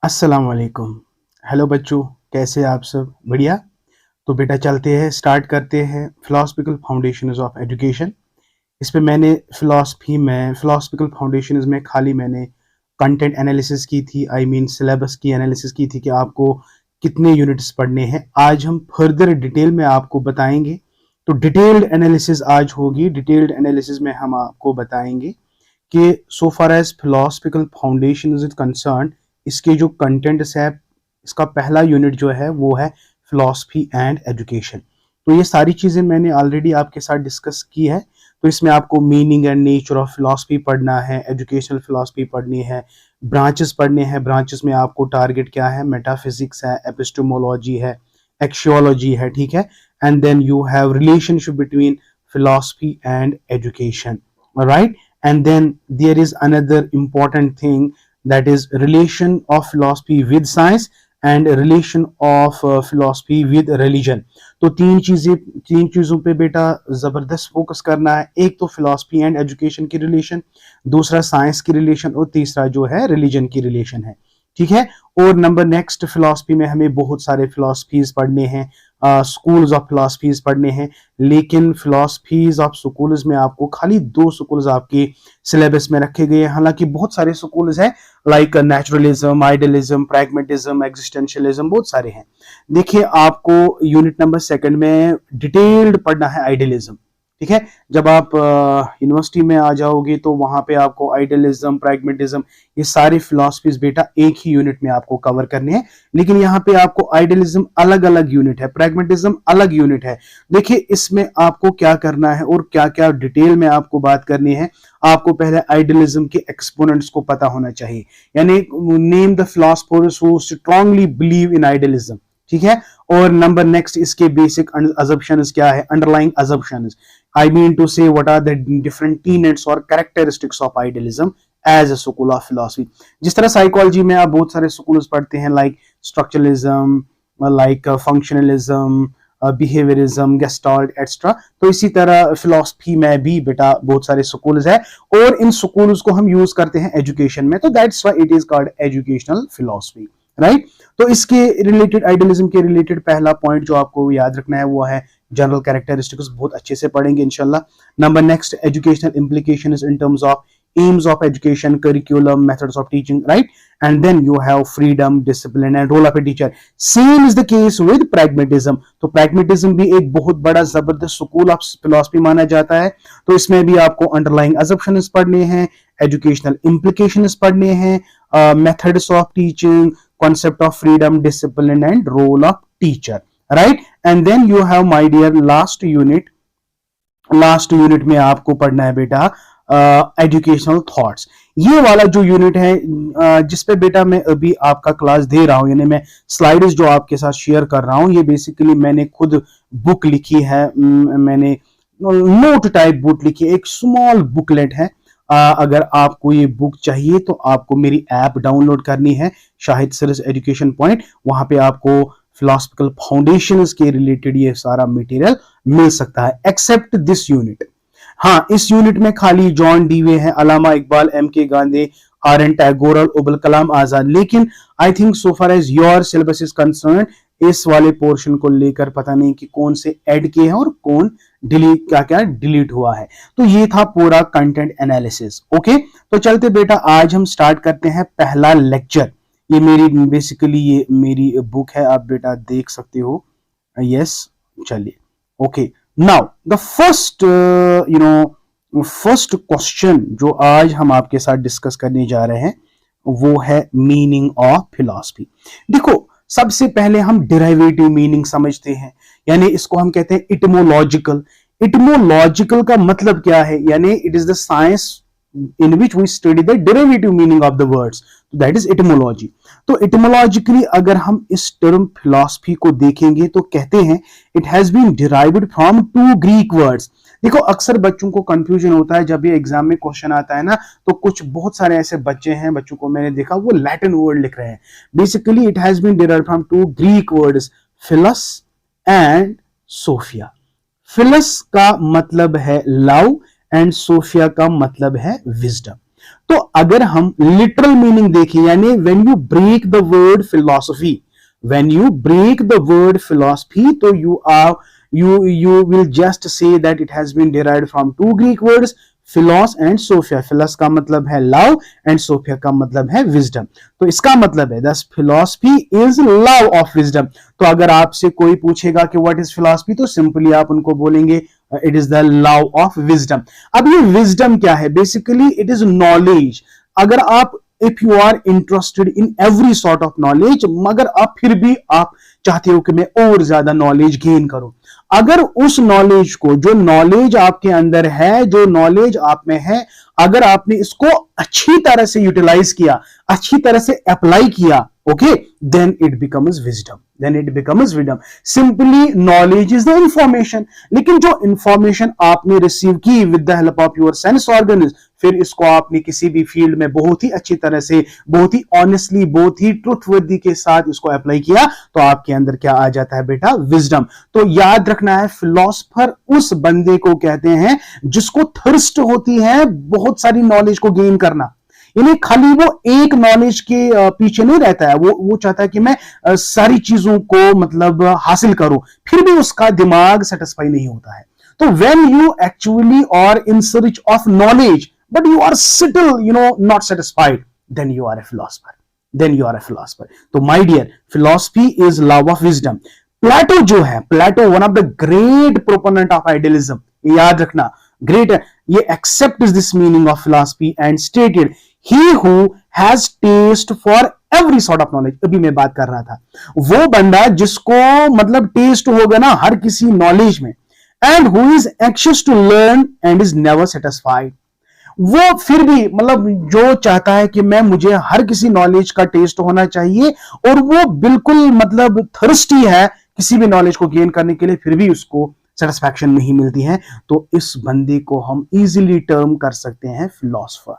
अस्सलाम वालेकुम। हेलो बच्चों, कैसे आप सब? बढ़िया। तो बेटा चलते हैं, स्टार्ट करते हैं फिलोसफिकल फाउंडेशंस ऑफ एजुकेशन। इस पे मैंने फिलोसफिकल फाउंडेशंस में खाली मैंने कंटेंट एनालिसिस की थी, आई मीन सिलेबस की एनालिसिस की थी कि आपको कितने यूनिट्स पढ़ने हैं। आज हम फर्दर डिटेल में आपको बताएंगे। तो डिटेल्ड एनालिसिस आज होगी। डिटेल्ड एनालिसिस में हम आपको बताएंगे कि so far as philosophical foundation is concern, इसके जो कंटेंट्स है, इसका पहला यूनिट जो है वो है फिलोसफी एंड एजुकेशन। तो ये सारी चीजें मैंने ऑलरेडी आपके साथ डिस्कस की है। तो इसमें आपको meaning and nature of philosophy पढ़ना है, एजुकेशनल फिलोसफी पढ़नी है, ब्रांचेस पढ़ने हैं। ब्रांचेस में आपको टारगेट क्या है? मेटाफिजिक्स है, एपिस्टेमोलॉजी है, एक्सियोलॉजी है, ठीक है। And then you have relationship between philosophy and education, right. And then there is another important thing, that is relation of philosophy with science and relation of philosophy with religion. तो तीन चीजों पे बेटा जबरदस्त focus करना है। एक तो फिलॉसफी एंड एजुकेशन की रिलेशन, दूसरा साइंस की रिलेशन, और तीसरा जो है रिलीजन की रिलेशन है, ठीक है। और नंबर नेक्स्ट, फिलॉसफी में हमें बहुत सारे फिलॉसफीज पढ़ने हैं, स्कूल्स ऑफ फिलॉसफीज पढ़ने हैं। लेकिन फिलॉसफीज ऑफ स्कूल्स में आपको खाली दो स्कूल्स आपके सिलेबस में रखे गए हैं। हालांकि बहुत सारे स्कूल्स हैं, like naturalism, idealism, pragmatism, existentialism, बहुत सारे हैं। देखिए, आपको यूनिट नंबर सेकंड में डिटेल्ड पढ़ना है आइडियलिज्म, ठीक है। जब आप यूनिवर्सिटी में आ जाओगे तो वहां पे आपको आइडियलिज्म, प्रैग्मेटिज्म, ये सारी फिलॉसफीज बेटा एक ही यूनिट में आपको कवर करने हैं। लेकिन यहाँ पे आपको आइडियलिज्म अलग अलग यूनिट है, प्रैग्मेटिज्म अलग यूनिट है। देखिए, इसमें आपको क्या करना है और क्या क्या डिटेल में आपको बात करनी है। आपको पहले आइडियलिज्म के एक्सपोनेंट्स को पता होना चाहिए, यानी name the philosophers who strongly believe in idealism, ठीक है। और नंबर नेक्स्ट, इसके बेसिक अजम्पशंस क्या है, underlying assumptions, I mean to say what are the different tenets और characteristics of idealism as a school of philosophy. जिस तरह psychology में आप बहुत सारे स्कूल्स पढ़ते हैं, like structuralism, like functionalism, behaviourism, gestalt extra, तो इसी तरह फिलोसफी में भी बेटा बहुत सारे स्कूल्स है, और इन स्कूल्स को हम यूज करते हैं एजुकेशन में। तो that's why it is called educational philosophy, right. तो इसके रिलेटेड, आइडियलिज्म के रिलेटेड पहला पॉइंट जो आपको याद रखना है वो है जनरल कैरेक्टरिस्टिक्स। बहुत अच्छे से पढ़ेंगे इंशाल्लाह। Number next, educational implications in terms of aims of education, curriculum, methods of teaching, right? And then you have freedom, discipline and role of a teacher. Same is the case with pragmatism. तो pragmatism भी एक बहुत बड़ा जबरदस्त school of philosophy माना जाता है। तो इसमें भी आपको अंडरलाइंग assumptions पढ़ने हैं, एजुकेशनल implications पढ़ने हैं, methods of teaching, concept of freedom, discipline and role of teacher, right? And then you have, my dear, last unit में आपको पढ़ना है बेटा एजुकेशनल थॉट्स। ये वाला जो यूनिट है, जिसपे बेटा मैं अभी आपका क्लास दे रहा हूं, यानी मैं स्लाइड्स जो आपके साथ शेयर कर रहा हूं, ये बेसिकली मैंने खुद बुक लिखी है, मैंने नोट टाइप बुक लिखी है, एक स्मॉल बुकलेट है। अगर आपको ये बुक चाहिए तो आपको मेरी ऐप डाउनलोड करनी है, शाहिद सरस एजुकेशन पॉइंट। वहां पे आपको फिलोसफिकल फाउंडेशंस के रिलेटेड ये सारा मटेरियल मिल सकता है, एक्सेप्ट दिस यूनिट। हाँ, इस यूनिट में खाली जॉन डीवे है, अलामा इकबाल, एम के गांधी, आर एन टैगोर और अबुल कलाम आजाद। लेकिन I think so far as your syllabus is concerned, इस वाले पोर्शन को लेकर पता नहीं कि कौन से ऐड किए हैं और कौन डिलीट, क्या क्या डिलीट हुआ है। तो ये था पूरा कंटेंट एनालिसिस, ओके। तो चलते बेटा, आज हम स्टार्ट करते हैं पहला लेक्चर। ये मेरी बेसिकली ये मेरी बुक है, आप बेटा देख सकते हो, यस। चलिए, okay. Now the first question जो आज हम आपके साथ डिस्कस करने जा रहे हैं वो है मीनिंग ऑफ फिलॉसफी। देखो, सबसे पहले हम डिराइवेटिव मीनिंग समझते हैं, यानी इसको हम कहते हैं इटमोलॉजिकल। इटमोलॉजिकल का मतलब क्या है? यानी it is the science in which we study the derivative meaning of the words, that is etymology. तो etymologically अगर हम इस टर्म philosophy को देखेंगे तो कहते हैं it has been derived from two Greek words. देखो, अक्सर बच्चों को कंफ्यूजन होता है जब ये एग्जाम में क्वेश्चन आता है ना, तो कुछ बहुत सारे ऐसे बच्चे हैं, बच्चों को मैंने देखा वो लैटिन वर्ड लिख रहे हैं। Basically it has been derived from two Greek words, philos and sophia. philos का मतलब है लव एंड सोफिया का मतलब है विजडम। तो अगर हम लिटरल मीनिंग देखें, यानी when you break the word philosophy, when you break the word philosophy, तो you will just say that it has been derived from two Greek words, philos and sophia. philos का मतलब है love and sophia का मतलब है wisdom. तो इसका मतलब है thus philosophy is love of wisdom. तो अगर आपसे कोई पूछेगा कि what is philosophy, तो सिंपली आप उनको बोलेंगे it is the love of wisdom. अब ये wisdom क्या है? Basically it is knowledge. अगर आप if you are interested in every sort of knowledge, मगर आप फिर भी आप चाहते हो कि मैं और ज्यादा नॉलेज गेन करूं, अगर उस नॉलेज को, जो नॉलेज आपके अंदर है, जो नॉलेज आप में है, अगर आपने इसको अच्छी तरह से यूटिलाइज किया, अच्छी तरह से अप्लाई किया, okay, then it becomes wisdom. Then it becomes wisdom. Simply knowledge is the information. लेकिन जो इंफॉर्मेशन आपने रिसीव की with the help of your sense organs, फिर इसको आपने किसी भी फील्ड में बहुत ही अच्छी तरह से, बहुत ही ऑनेस्टली, बहुत ही ट्रुथवर्दी के साथ इसको अप्लाई किया, तो आपके अंदर क्या आ जाता है बेटा? विजडम. तो याद रखना है, फिलोसफर उस बंदे को कहते हैं जिसको थर्स्ट होती है बहुत सारी नॉलेज को गेन करना. यानी खाली वो एक नॉलेज के पीछे नहीं रहता है, वो चाहता है कि मैं सारी चीजों को मतलब हासिल करूं, फिर भी उसका दिमाग सेटिस्फाई नहीं होता है. तो when you actually are in search of knowledge but you are still not satisfied, then you are a philosopher. तो my dear, philosophy is love of wisdom. प्लेटो जो है, प्लेटो one of the great proponent of idealism, याद रखना, great, ये accepts this meaning of philosophy and stated he who has taste for every sort of knowledge. अभी मैं बात कर रहा था, वो बंदा जिसको मतलब टेस्ट होगा ना हर किसी नॉलेज में, and who is anxious to learn and is never satisfied. वो फिर भी मतलब जो चाहता है कि मुझे हर किसी नॉलेज का टेस्ट होना चाहिए, और वो बिल्कुल मतलब थर्स्टी है किसी भी नॉलेज को गेन करने के लिए, फिर भी उसको सेटिस्फैक्शन नहीं मिलती है, तो इस बंदे को हम इजीली टर्म कर सकते हैं philosopher.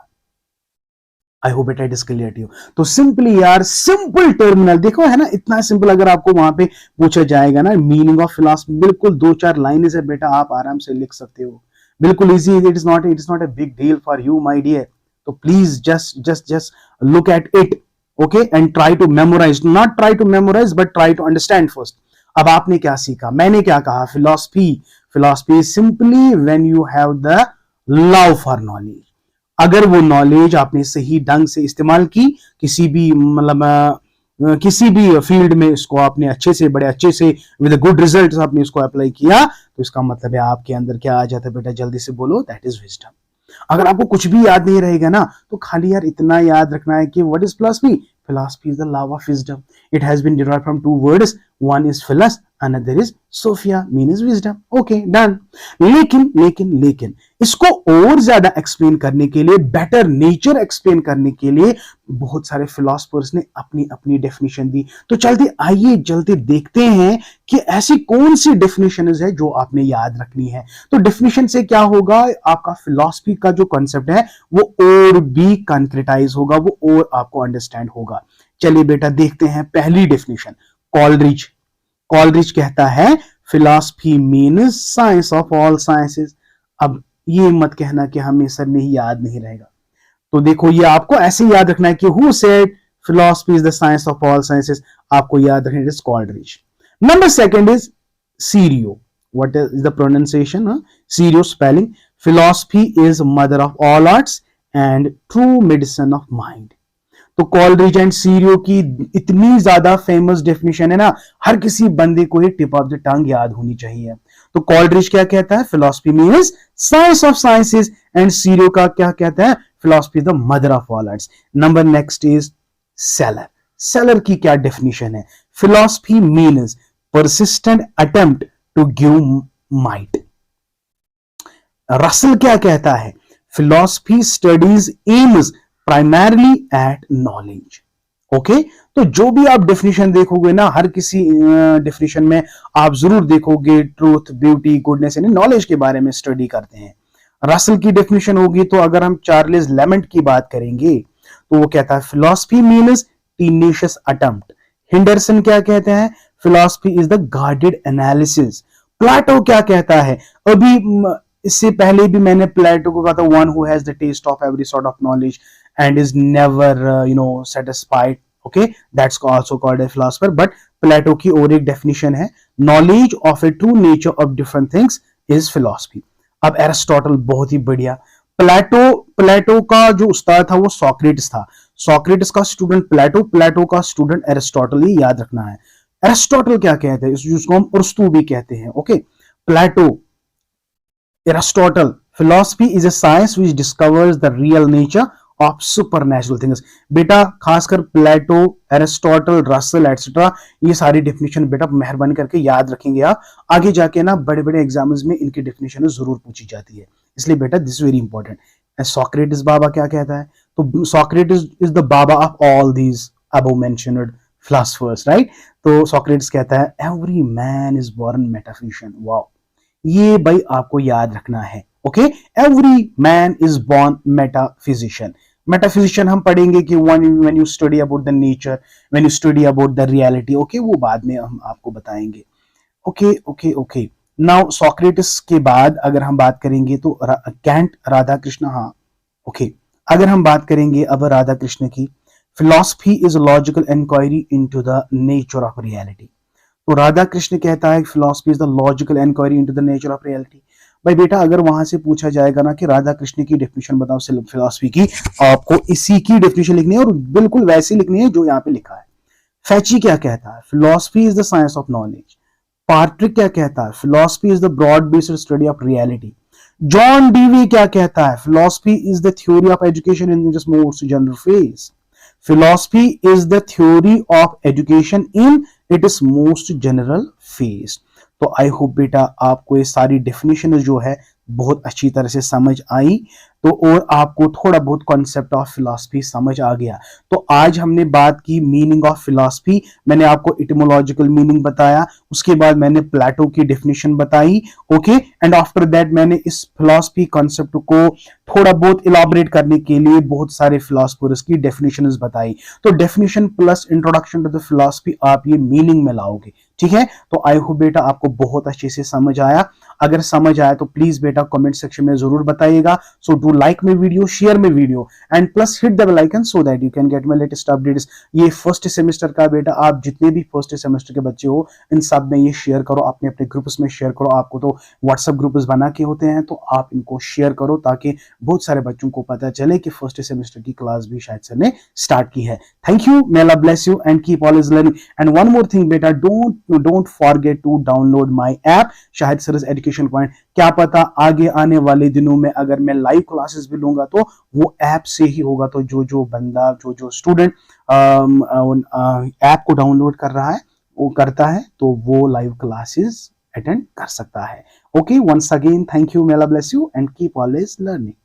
I hope it is clear to you. तो सिंपली यार, सिंपल टर्मिनल देखो, है ना, इतना सिंपल. अगर आपको वहां पे पूछा जाएगा ना मीनिंग ऑफ फिलोसफी, बिल्कुल 2-4 लाइन से बेटा आप आराम से लिख सकते हो, बिल्कुल easy. It is not a big deal for you my dear. तो please just look at it, okay, and try to memorize. Not try to memorize but try to understand first. अब आपने क्या सीखा, मैंने क्या कहा? Philosophy simply when you have the love for knowledge. अगर वो नॉलेज आपने सही ढंग से इस्तेमाल की, किसी भी मतलब किसी भी फील्ड में इसको आपने अच्छे से, बड़े अच्छे से, विद गुड रिजल्ट्स आपने इसको अप्लाई किया, तो इसका मतलब है आपके अंदर क्या आ जाता है बेटा? जल्दी से बोलो, दैट इज विजडम. अगर आपको कुछ भी याद नहीं रहेगा ना, तो खाली यार इतना याद रखना है कि what is philosophy? Philosophy is the love of wisdom. It has been derived from two words. One is philos, another is sophia, means wisdom. Okay, done. लेकिन इसको और ज्यादा एक्सप्लेन करने के लिए, बेटर नेचर एक्सप्लेन करने के लिए बहुत सारे फिलोसफर्स ने अपनी अपनी डेफिनेशन दी. तो जल्दी देखते हैं कि ऐसी कौन सी डेफिनेशन है जो आपने याद रखनी है. तो डेफिनेशन से क्या होगा, आपका फिलॉसफी का जो कॉन्सेप्ट है वो और भी कंक्रीटाइज होगा, वो और आपको अंडरस्टैंड होगा. चलिए बेटा देखते हैं पहली डेफिनेशन. कॉलरिज कहता है philosophy means science of all sciences. अब ये मत कहना कि हमें सर नहीं याद नहीं रहेगा. तो देखो, ये आपको ऐसे याद रखना है कि who said philosophy is the science of all sciences. आपको याद रखना is Coleridge. Number second is सीरियो. What is the pronunciation? सीरियो spelling. Philosophy is mother of all arts and true medicine of mind. तो कॉलरिज एंड सीरियो की इतनी ज्यादा famous definition है ना, हर किसी बंदे को ये टिप ऑफ द टंग याद होनी चाहिए. तो कॉलरिज क्या कहता है? Philosophy means science of sciences. And सीरियो का क्या कहता है? Philosophy the mother of all arts. Number next is Sellars की क्या डेफिनेशन है? Philosophy means persistent attempt to give might. Russell क्या कहता है? Philosophy studies aims primarily at knowledge. Okay, तो जो भी आप डेफिनेशन देखोगे ना, हर किसी डेफिनेशन में आप जरूर देखोगे ट्रूथ, ब्यूटी, गुडनेस, यानी नॉलेज के बारे में स्टडी करते हैं. रसल की डेफिनेशन होगी, तो अगर हम चार्ल्स लेमेंट की बात करेंगे तो वो कहता है philosophy means tenacious attempt. Henderson क्या कहते हैं? Philosophy is the guided analysis. Plato क्या कहता है? अभी इससे पहले भी मैंने प्लेटो को कहा था, one who has the taste of every sort of knowledge and is never satisfied, okay, that's also called a philosopher. But Plato की और एक डेफिनेशन है, knowledge of a true nature of different things is philosophy. अब Aristotle बहुत ही बढ़िया, प्लेटो का जो उस्ताद था वो सोक्रेटिस था, सोक्रेटिस का स्टूडेंट प्लेटो, प्लेटो का स्टूडेंट एरिस्टोटल, ही याद रखना है। एरिस्टोटल क्या कहते हैं, जिसको हम अरस्तू भी कहते हैं, okay. Plato, Aristotle, philosophy is a science which discovers the real nature of supernatural things. बेटा खासकर प्लेटो, एरिस्टोटल, रसल एटसेट्रा, ये सारी डेफिनेशन बेटा मेहरबानी करके याद रखेंगे आप, आगे जाके ना बड़े बड़े एग्जाम्स में इनकी डेफिनेशन जरूर पूछी जाती है, इसलिए बेटा दिस वेरी इंपॉर्टेंट। सोक्रेटिस बाबा क्या कहता है, तो सोक्रेटिस इज द बाबा of all these above mentioned philosophers, right. तो सोक्रेटिस कहता है every man is born metaphysician. Wow, ये भाई आपको याद रखना है, okay. Every man is born metaphysician. Metaphysician हम पढ़ेंगे कि when you study about the nature, when you study about the reality, okay, वो बाद में हम आपको बताएंगे, okay okay okay. Now Socrates के बाद अगर हम बात करेंगे तो कैंट, राधा कृष्ण, हाँ ओके। अगर हम बात करेंगे अब राधा कृष्ण की, philosophy is logical inquiry into the nature of reality. तो राधा कृष्ण कहता है philosophy is the logical inquiry into the nature of reality. भाई बेटा अगर वहां से पूछा जाएगा ना कि राधा कृष्ण की डेफिनेशन बताओ फिलॉसफी की, आपको इसी की डेफिनेशन लिखनी है और बिल्कुल वैसी लिखनी है जो यहाँ पे लिखा है। फैची क्या कहता है, philosophy is the science of knowledge. Patrick क्या कहता है, philosophy is the broad based study of reality. John Dewey क्या कहता है, philosophy is the theory of education in its most general phase. Philosophy is the theory of education in its most general phase। तो I hope बेटा आपको ये सारी definition जो है बहुत अच्छी तरह से समझ आई, तो और आपको थोड़ा बहुत कॉन्सेप्ट ऑफ फिलॉसफी समझ आ गया। तो आज हमने बात की मीनिंग ऑफ फिलॉसफी, मैंने आपको इटिमोलॉजिकल मीनिंग बताया, उसके बाद मैंने प्लेटो की डेफिनेशन बताई, ओके, एंड आफ्टर दैट मैंने इस फिलॉसफी कॉन्सेप्ट को थोड़ा बहुत इलाबोरेट करने के लिए बहुत सारे फिलोसफर्स की डेफिनेशंस बताई। तो definition plus introduction to the philosophy आप ये मीनिंग में लाओगे, ठीक है। तो आई होप बेटा आपको बहुत अच्छे से समझ आया। अगर समझ आया तो प्लीज बेटा कमेंट सेक्शन में जरूर बताइएगा। So do like my video, share my video and plus hit the bell icon so that you can get my latest updates. ये फर्स्ट सेमेस्टर का बेटा, आप जितने भी फर्स्ट सेमेस्टर के बच्चे हो इन सब में ये शेयर करो, अपने अपने ग्रुप्स में शेयर करो। आपको तो व्हाट्सएप ग्रुप्स बना के होते हैं, तो आप इनको शेयर करो ताकि बहुत सारे बच्चों को पता चले कि फर्स्ट सेमेस्टर की क्लास भी शायद सर ने स्टार्ट की है। Thank you, may Allah bless you and keep always learning। and one more thing बेटा, don't forget to download my app Shahid Saras education point. क्या पता आगे आने वाले दिनों में अगर मैं लाइव क्लासेस भी लूंगा तो वो ऐप से ही होगा। तो जो बंदा जो स्टूडेंट ऐप को डाउनलोड कर रहा है, वो करता है, तो वो लाइव क्लासेस अटेंड कर सकता है। Okay, once again thank you, may Allah bless you and keep always learning।